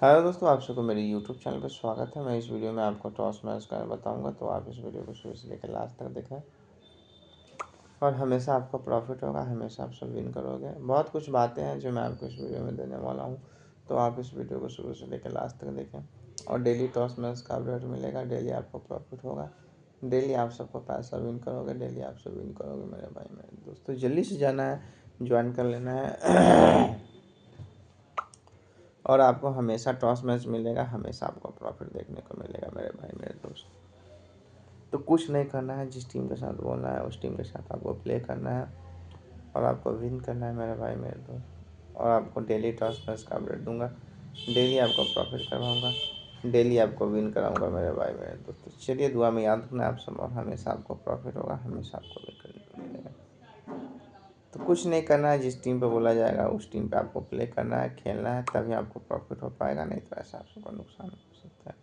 Hello दोस्तों, आप सबको मेरे यूट्यूब चैनल पर स्वागत है। मैं इस वीडियो में आपको टॉस मैच करना बताऊंगा, तो आप इस वीडियो को शुरू से लेकर लास्ट तक देखें और हमेशा आपको प्रॉफिट होगा, हमेशा आप सब विन करोगे। बहुत कुछ बातें हैं जो मैं आपको इस वीडियो में देने वाला हूं, तो आप इस वीडियो को शुरू से लेकर लास्ट तक देखें। और डेली टॉस मैच का अपडेट मिलेगा, डेली आपको प्रॉफिट होगा, डेली आप सबको पैसा विन करोगे, डेली आप सब विन करोगे मेरे भाई मेरे दोस्तों। जल्दी से जाना है, ज्वाइन कर लेना है और आपको हमेशा टॉस मैच मिलेगा, हमेशा आपको प्रॉफिट देखने को मिलेगा मेरे भाई मेरे दोस्त। तो कुछ नहीं करना है, जिस टीम के साथ बोलना है उस टीम के साथ आपको प्ले करना है और आपको विन करना है मेरे भाई मेरे दोस्त। और आपको डेली टॉस मैच का अपडेट दूंगा, डेली आपको प्रॉफिट करवाऊंगा, डेली आपको विन कराऊंगा मेरे भाई मेरे दोस्त। तो चलिए, दुआ में याद रखना आप सब, और हमेशा आपको प्रॉफिट होगा, हमेशा आपको विन करने को मिलेगा। तो कुछ नहीं करना है, जिस टीम पे बोला जाएगा उस टीम पे आपको प्ले करना है, खेलना है, तभी आपको प्रॉफिट हो पाएगा, नहीं तो ऐसा आपको नुकसान हो सकता है।